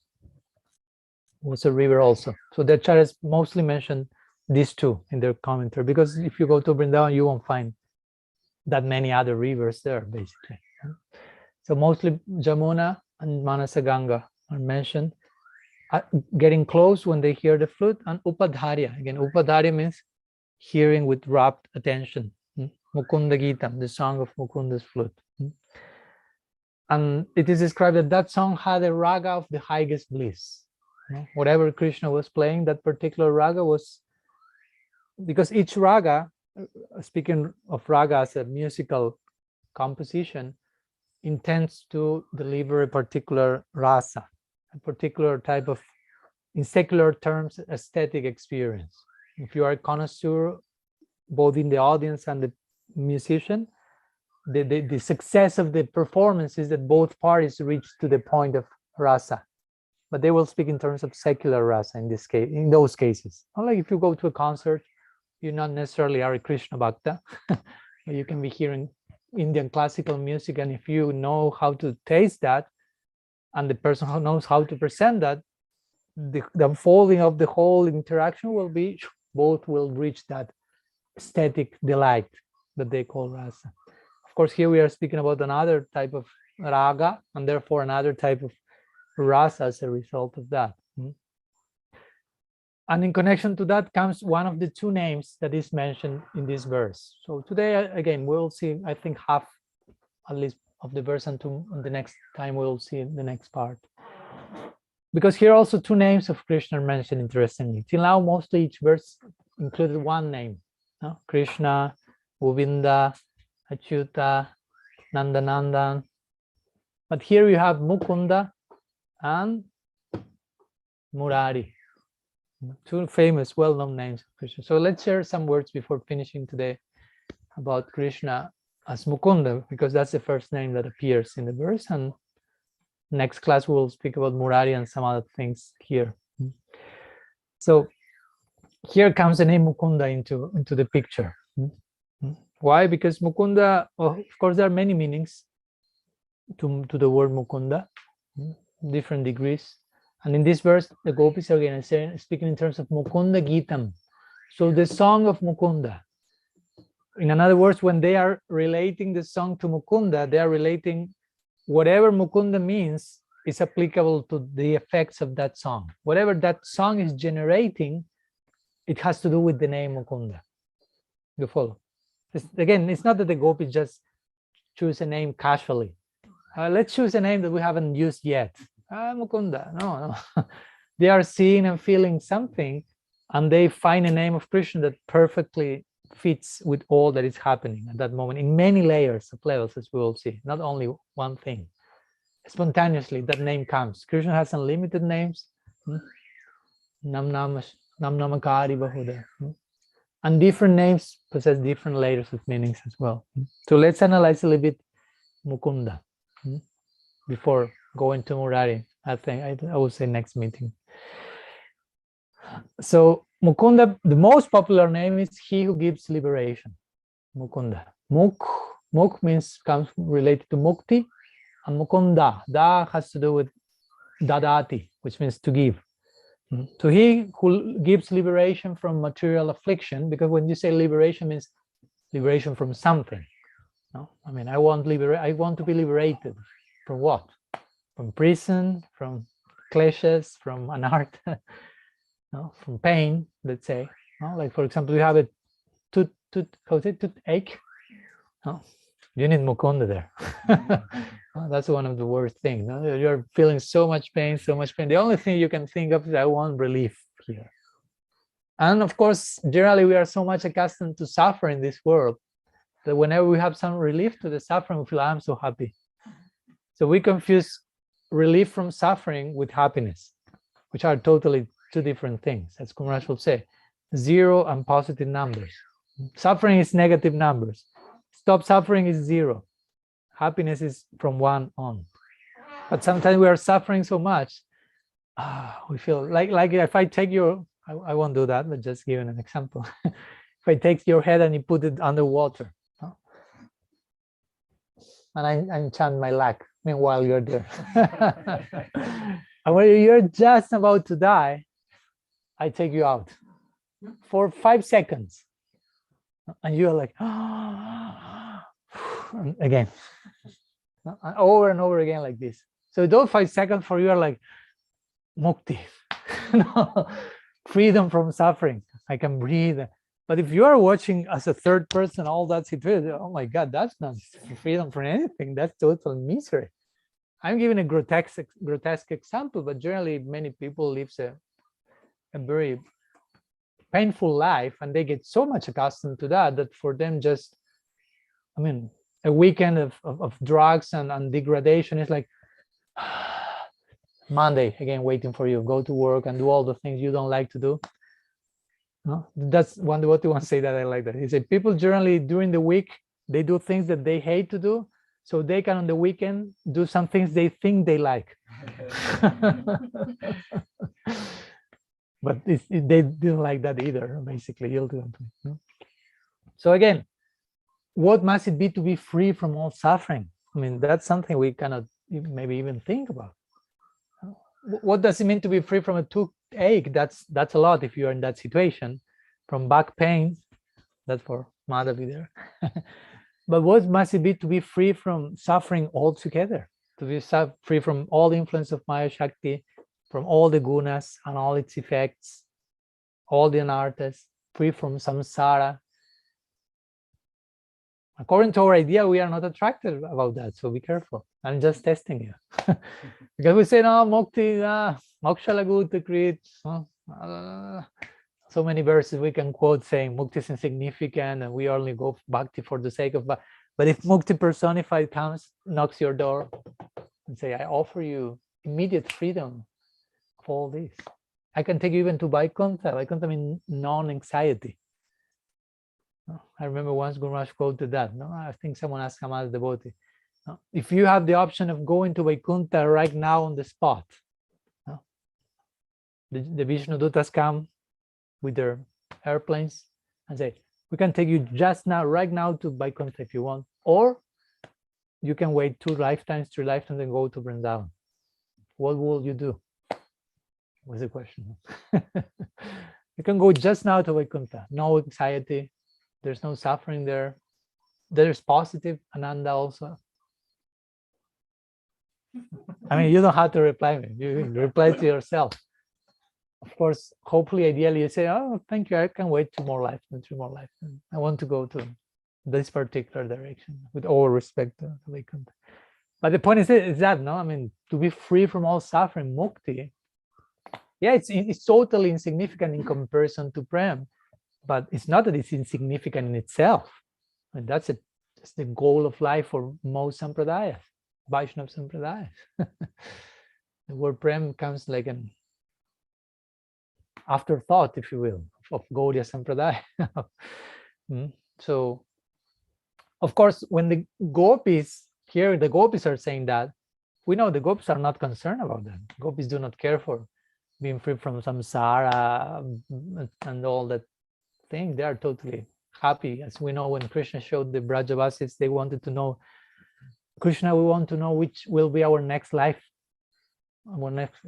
a river also. So the acharyas mostly mention these two in their commentary, because if you go to Vrindavan, you won't find that many other rivers there, basically. So mostly Jamuna and Manasa Ganga are mentioned. Getting close when they hear the flute, and Upadharya. Again, Upadharya means hearing with rapt attention. Mukunda-gita, the song of Mukunda's flute. And it is described that song had a raga of the highest bliss. Whatever Krishna was playing, that particular raga was, because each raga, speaking of raga as a musical composition, intends to deliver a particular rasa, a particular type of, in secular terms, aesthetic experience. If you are a connoisseur, both in the audience and the musician, the success of the performance is that both parties reach to the point of rasa. But they will speak in terms of secular rasa in this case, in those cases. Unlike if you go to a concert, you not necessarily are a Krishna Bhakta. You can be hearing Indian classical music, and if you know how to taste that, and the person who knows how to present that, the unfolding of the whole interaction will be, both will reach that aesthetic delight that they call rasa. Of course, here we are speaking about another type of raga, and therefore another type of rasa as a result of that. And in connection to that comes one of the two names that is mentioned in this verse. So today, again, we'll see, I think, half at least of the verse, and the next time we'll see the next part. Because here also two names of Krishna are mentioned, interestingly. Till now, mostly each verse included one name. No? Krishna, Govinda, Achyuta, Nandanandan. But here you have Mukunda and Murari. Two famous, well-known names of Krishna. So let's share some words before finishing today about Krishna as Mukunda, because that's the first name that appears in the verse. And next class we'll speak about Murari and some other things here. So here comes the name Mukunda into the picture. Why? Because Mukunda, well, of course, there are many meanings to the word Mukunda, different degrees. And in this verse, the gopis are again speaking in terms of Mukunda Gitam. So the song of Mukunda. In other words, when they are relating the song to Mukunda, they are relating whatever Mukunda means is applicable to the effects of that song. Whatever that song is generating, it has to do with the name Mukunda. You follow? Again, it's not that the gopis just choose a name casually. Let's choose a name that we haven't used yet. Mukunda. No. They are seeing and feeling something, and they find a name of Krishna that perfectly fits with all that is happening at that moment in many layers of levels, as we will see, not only one thing. Spontaneously, that name comes. Krishna has unlimited names. Nam Namakari Bahuda. And different names possess different layers of meanings as well. So let's analyze a little bit Mukunda before going to Murari. I think I would say next meeting. So Mukunda, the most popular name is he who gives liberation. Mukunda. Muk comes related to mukti, and Mukunda, da has to do with dadati, which means to give. So he who gives liberation from material affliction, because when you say liberation, means liberation from something. No? I mean, I want to be liberated from what? From prison, from kleshas, from anartha, no? From pain, let's say. No? Like, for example, you have a toothache. No? You need Mukunda there. That's one of the worst things. No? You're feeling so much pain. The only thing you can think of is, I want relief here. And of course, generally, we are so much accustomed to suffer in this world that whenever we have some relief to the suffering, we feel, I'm so happy. So we confuse relief from suffering with happiness, which are totally two different things, as Kumraj will say. Zero and positive numbers. Suffering is negative numbers. Stop suffering is zero. Happiness is from 1 on. But sometimes we are suffering so much, we feel like if I take your, I won't do that, but just giving an example. If I take your head and you put it underwater, and I chant my lack, meanwhile you're there. And when you're just about to die, I take you out for 5 seconds. And you're like, again, over and over again like this. So those 5 seconds for you are like mukti, freedom from suffering. I can breathe. But if you are watching as a third person all that situation, oh my God, that's not freedom from anything. That's total misery. I'm giving a grotesque example, but generally many people live a very painful life, and they get so much accustomed to that for them just, I mean, a weekend of drugs and degradation is like Monday again waiting for you. Go to work and do all the things you don't like to do. No, that's what you want to say that I like that. He said people generally during the week they do things that they hate to do, so they can on the weekend do some things they think they like. But they didn't like that either, basically. So again, what must it be to be free from all suffering? I mean, that's something we cannot maybe even think about. What does it mean to be free from a toothache? That's a lot if you're in that situation. From back pain, that's for Madhavi there. But what must it be to be free from suffering altogether? To be free from all the influence of Maya Shakti, from all the gunas and all its effects, all the anarthas, free from samsara. According to our idea, we are not attracted about that, so be careful. I'm just testing you. Because we say, no, mukti, moksha laguta krit. So many verses we can quote saying mukti is insignificant and we only go bhakti for the sake of bhakti. But if mukti personified comes, knocks your door and say, I offer you immediate freedom of all this. I can take you even to Vaikuntha. Vaikuntha means non-anxiety. I remember once Guru Maharaj quoted that. No, I think someone asked Kamal devotee, if you have the option of going to Vaikuntha right now on the spot, the Vishnu Dutas come with their airplanes and say, we can take you just now, right now to Vaikuntha if you want, or you can wait 2 lifetimes, 3 lifetimes and go to Vrindavan. What will you do? Was the question. You can go just now to Vaikuntha, no anxiety, there's no suffering there. There's positive Ananda also. I mean, you don't have to reply me. You reply to yourself. Of course, hopefully, ideally, you say, oh, thank you. I can wait 2 more lifetimes, 3 more lifetimes. I want to go to this particular direction with all respect to Vaikuntha. But the point is that, no, I mean, to be free from all suffering, mukti, yeah, it's totally insignificant in comparison to prem. But it's not that it's insignificant in itself. And that's the goal of life for most sampradayas, Vaishnava sampradayas. The word prem comes like an afterthought, if you will, of Gaudiya sampradaya. So, of course, when the gopis here, the gopis are saying that, we know the gopis are not concerned about that. Gopis do not care for being free from samsara and all that thing. They are totally happy. As we know, when Krishna showed the Brajavasis, they wanted to know, Krishna, we want to know which will be our next life, our next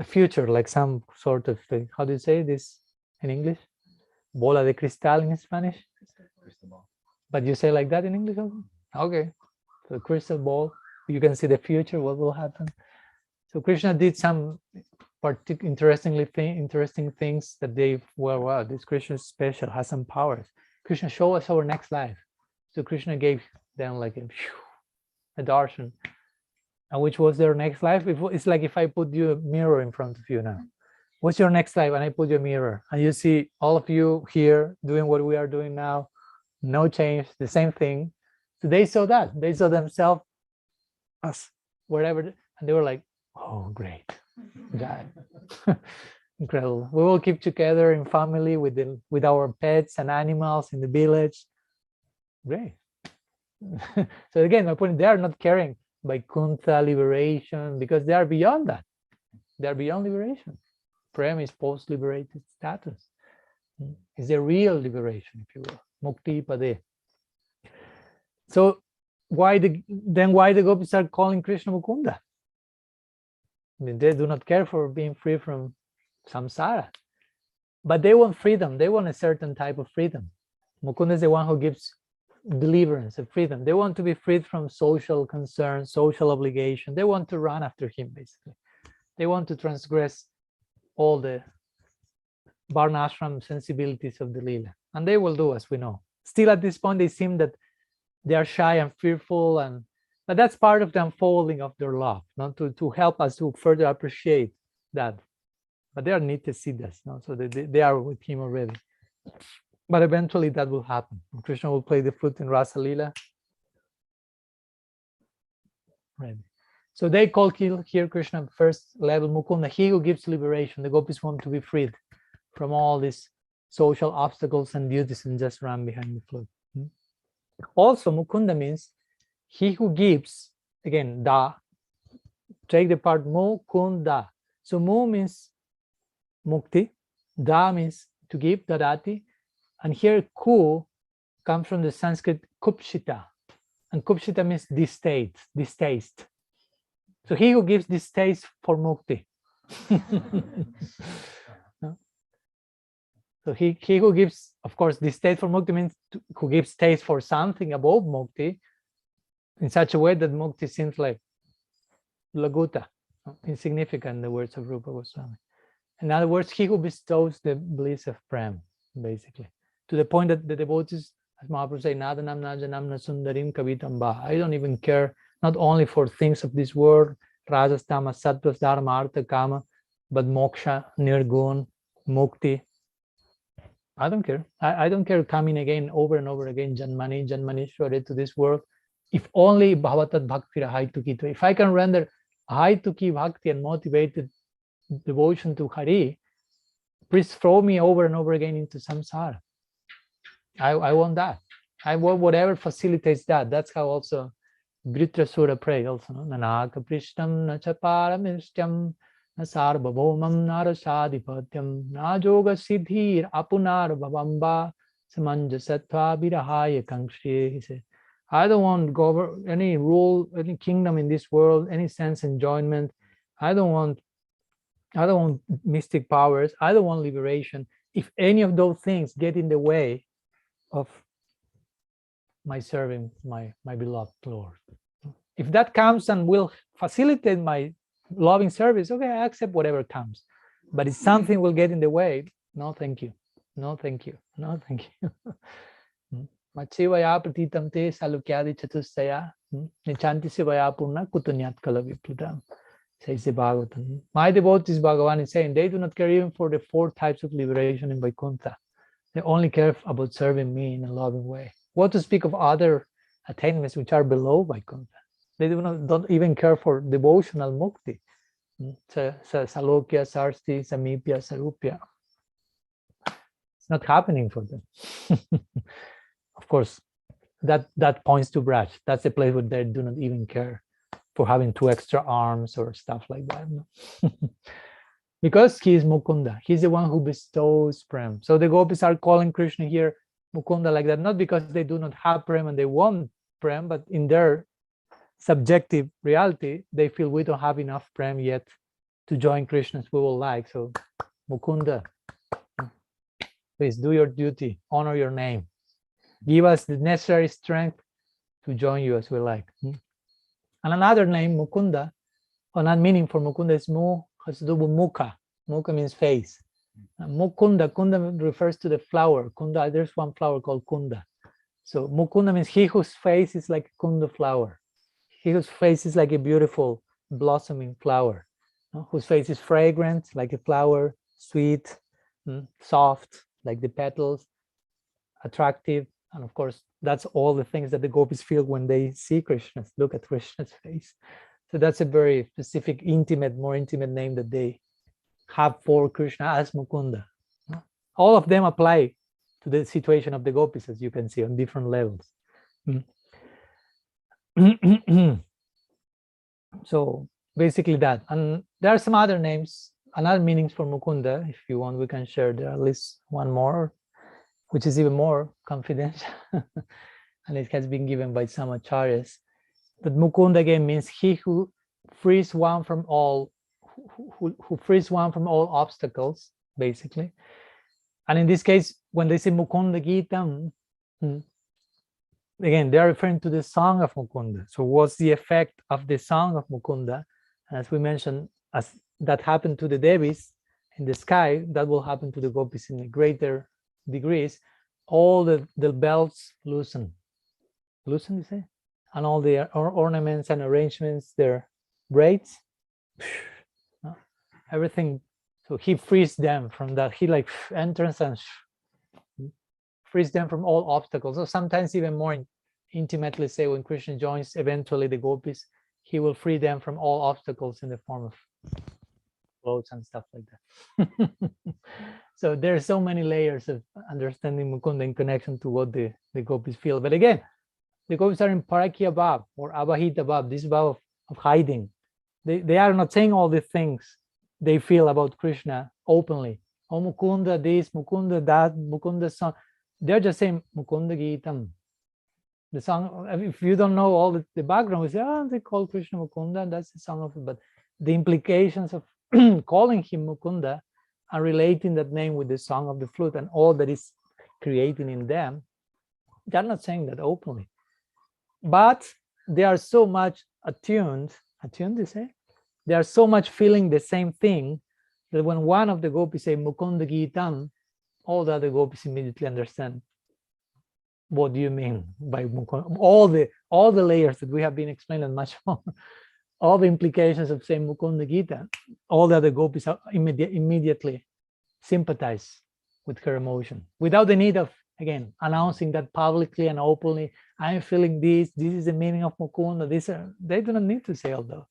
future, like some sort of thing. How do you say this in English? Bola de cristal in Spanish? But you say like that in English also? Okay. So crystal ball, you can see the future, what will happen. So Krishna did some interesting things that they, well, wow, this Krishna is special, has some powers. Krishna, show us our next life. So Krishna gave them like a darshan. And which was their next life? It's like if I put you a mirror in front of you now. What's your next life? And I put you a mirror. And you see all of you here doing what we are doing now. No change, the same thing. So they saw that. They saw themselves as whatever. And they were like, oh, great. God. Incredible. We will keep together in family with our pets and animals in the village. Great. So again, my point, they are not caring Vaikuntha liberation because they are beyond that. They are beyond liberation. Prem is post-liberated status. It's a real liberation, if you will. Mukti pade. So why the gopis are calling Krishna Mukunda? I mean, they do not care for being free from samsara, but they want freedom. They want a certain type of freedom. Mukunda is the one who gives deliverance and freedom. They want to be freed from social concerns, social obligation. They want to run after him, basically. They want to transgress all the varnashram sensibilities of the lila, and they will do, as we know. Still at this point, they seem that they are shy and fearful, but that's part of the unfolding of their love, not to help us to further appreciate that. But they are nitya-siddhas, no? So they are with him already. But eventually that will happen. Krishna will play the flute in Rasa Lila. already. So they call here Krishna first level Mukunda, he who gives liberation. The gopis want to be freed from all these social obstacles and duties and just run behind the flute. Also, Mukunda means he who gives, again, da, take the part Mukunda. So mu means mukti, da means to give, dadati, and here ku comes from the Sanskrit kupshita, and kupshita means distaste. So he who gives distaste for mukti. So he who gives, of course, distaste for mukti means who gives taste for something above mukti in such a way that mukti seems like laguta, insignificant, in the words of Rupa Goswami. In other words, he who bestows the bliss of Prem, basically, to the point that the devotees, as Mahaprabhu say, Nadanam Najanam Nasundarim Kavitamba. I don't even care, not only for things of this world, Rajas, Tamas, Sattvas, Dharma, Artha, Kama, but moksha, nirgun, mukti. I don't care. I don't care coming again over and over again, Janmani, Janmanishwari, to this world. If only Bhavatat Bhakti Haituki. If I can render Haituki Bhakti and motivated devotion to Hari, please throw me over and over again into samsara. I want that. I want whatever facilitates that. That's how also Vritrasura prayed also. Nanaka Prishtam Nachaparamishtam Nasarbhavomam Narasadipatyam Najoga Siddhir Apunar Bhavamba Samanjasatva Virahaya Kankshri. He said, I don't want any rule, any kingdom in this world, any sense enjoyment. I don't want mystic powers. I don't want liberation. If any of those things get in the way of my serving my beloved Lord, if that comes and will facilitate my loving service, okay, I accept whatever comes. But if something will get in the way, no, thank you. No, thank you. No, thank you. Machivaya pratitam te salukyadi chatusaya nichanti sivaya purna kutanyat kalaviputam. Says the Bhagavatam. My devotees, Bhagavan is saying, they do not care even for the 4 types of liberation in Vaikuntha. They only care about serving me in a loving way. What to speak of other attainments which are below Vaikuntha? They don't even care for devotional mukti. Salokya, Sarsti, Samipya, Sarupya. It's not happening for them. Of course, that points to Braj. That's the place where they do not even care for having 2 extra arms or stuff like that. Because he is Mukunda. He's the one who bestows Prem. So the gopis are calling Krishna here Mukunda like that, not because they do not have Prem and they want Prem, but in their subjective reality, they feel we don't have enough Prem yet to join Krishna as we will like. So Mukunda, please do your duty, honor your name. Give us the necessary strength to join you as we like. And another name, Mukunda, another meaning for Mukunda is Mu has to do with Mukha. Mukha means face. Mukunda, Kunda refers to the flower. Kunda, there's one flower called Kunda. So Mukunda means he whose face is like a Kunda flower. He whose face is like a beautiful blossoming flower. Whose face is fragrant like a flower, sweet, soft like the petals, attractive. And of course, that's all the things that the gopis feel when they see Krishna, look at Krishna's face. So that's a very specific, more intimate name that they have for Krishna as Mukunda. All of them apply to the situation of the gopis, as you can see, on different levels. So basically that. And there are some other names, another meanings for Mukunda. If you want, we can share there at least one more, which is even more confidential. And it has been given by some acharyas. But Mukunda again means he who frees one from all, who frees one from all obstacles, basically. And in this case, when they say Mukunda-gita, again, they are referring to the song of Mukunda. So what's the effect of the song of Mukunda? As we mentioned, as that happened to the Devis in the sky, that will happen to the gopis in a greater degrees. All the belts loosen, you say? And all the ornaments and arrangements, their braids, everything. So he frees them from that. He like enters and frees them from all obstacles. So sometimes even more intimately say when Krishna joins eventually the gopis, he will free them from all obstacles in the form of clothes and stuff like that. So there's so many layers of understanding Mukunda in connection to what the gopis feel. But again, the gopis are in parakya bhav or abhahita bhav, this bhav of hiding. They are not saying all the things they feel about Krishna openly. Oh, Mukunda this, Mukunda that, Mukunda song. They're just saying Mukunda Gitam. The song, if you don't know all the background, we say, oh, they call Krishna Mukunda, that's the song of it. But the implications of calling him Mukunda and relating that name with the song of the flute and all that is creating in them, they're not saying that openly. But they are so much attuned, they say? They are so much feeling the same thing that when one of the gopis say Mukunda Gitam, all the other gopis immediately understand. What do you mean by Mukunda? All the layers that we have been explaining much more, all the implications of saying Mukunda Gita, all the other gopis are immediately sympathize with her emotion without the need of, again, announcing that publicly and openly. I'm feeling this is the meaning of Mukunda. They do not need to say all that.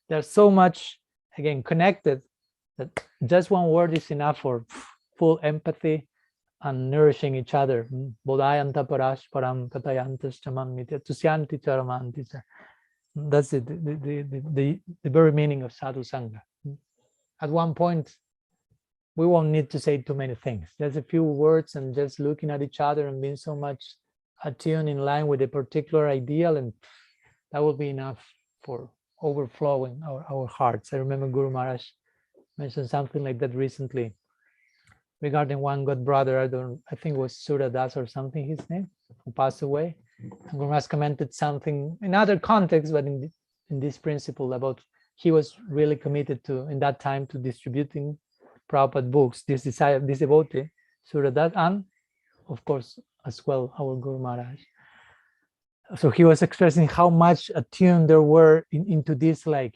They're so much, again, connected that just one word is enough for full empathy and nourishing each other. Bodhayanta parashparam katayantas chamammitya tusyanti charamanti. That's the very meaning of sadhu sangha. At one point, we won't need to say too many things. Just a few words and just looking at each other and being so much attuned in line with a particular ideal, and that will be enough for overflowing our hearts. I remember Guru Maharaj mentioned something like that recently regarding one god brother, I think it was Surya Das or something, his name, who passed away. And Guru Maharaj commented something in other contexts, but in this principle about he was really committed to, in that time, to distributing Prabhupada books, this devotee, Surya Das, and of course, as well, our Guru Maharaj. So he was expressing how much attuned they were into this like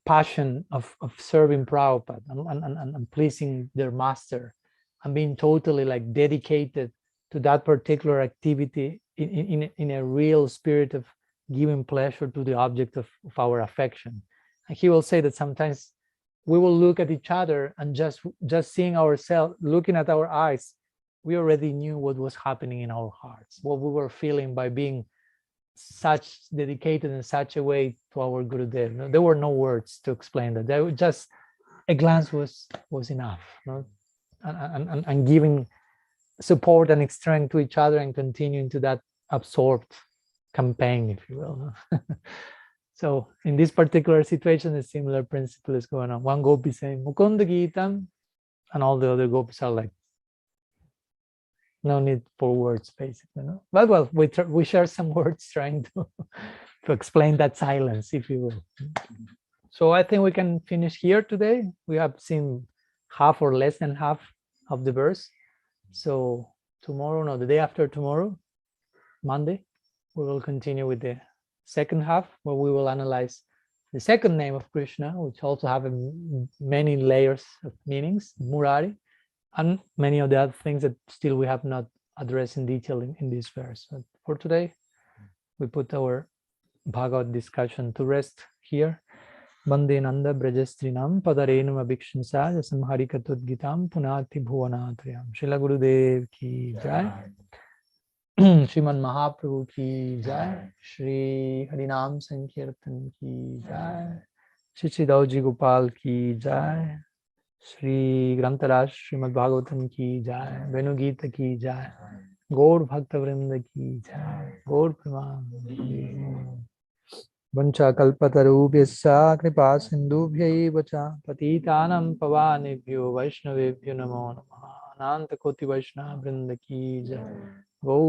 passion of serving Prabhupada and pleasing their master and being totally like dedicated to that particular activity in a real spirit of giving pleasure to the object of our affection. And he will say that sometimes we will look at each other and just seeing ourselves, looking at our eyes, we already knew what was happening in our hearts, what we were feeling by being such dedicated in such a way to our Gurudev. There were no words to explain that. There was just a glance was enough, no? And giving support and strength to each other and continuing to that absorbed campaign, if you will. No? So in this particular situation, a similar principle is going on. One gopi saying Mukunda Gitam, and all the other gopis are like, no need for words, basically. No? But well, we share some words trying to explain that silence, if you will. So I think we can finish here today. We have seen half or less than half of the verse. So tomorrow, no, the day after tomorrow, Monday, we will continue with the second half, where we will analyze the second name of Krishna, which also have many layers of meanings, Murari, and many of the other things that still we have not addressed in detail in this verse. But for today, we put our Bhagavad discussion to rest here. Bande Nanda Brajastrinam Padarenum Abhikshansa Jasam Harikatudgitam Punati Bhuvanatriyam. Srila Gurudev ki jai. Shriman Mahaprabhu ki jai. Shri Harinam Sankirtan ki jai. Shri Chidauji Gopal ki jai. Shri Grantaraj Srimad Bhagavatam ki jai. Venu-gita ki jai. Gaur Bhakta Vrinda ki jai. Gaur Praman. Vancha kalpatarubhyasya kripa sindhubhya vacha patitanam pavanebhyo vaishnavebhyo namo namaha. Ananta koti Vaishnava Vrinda ki jai.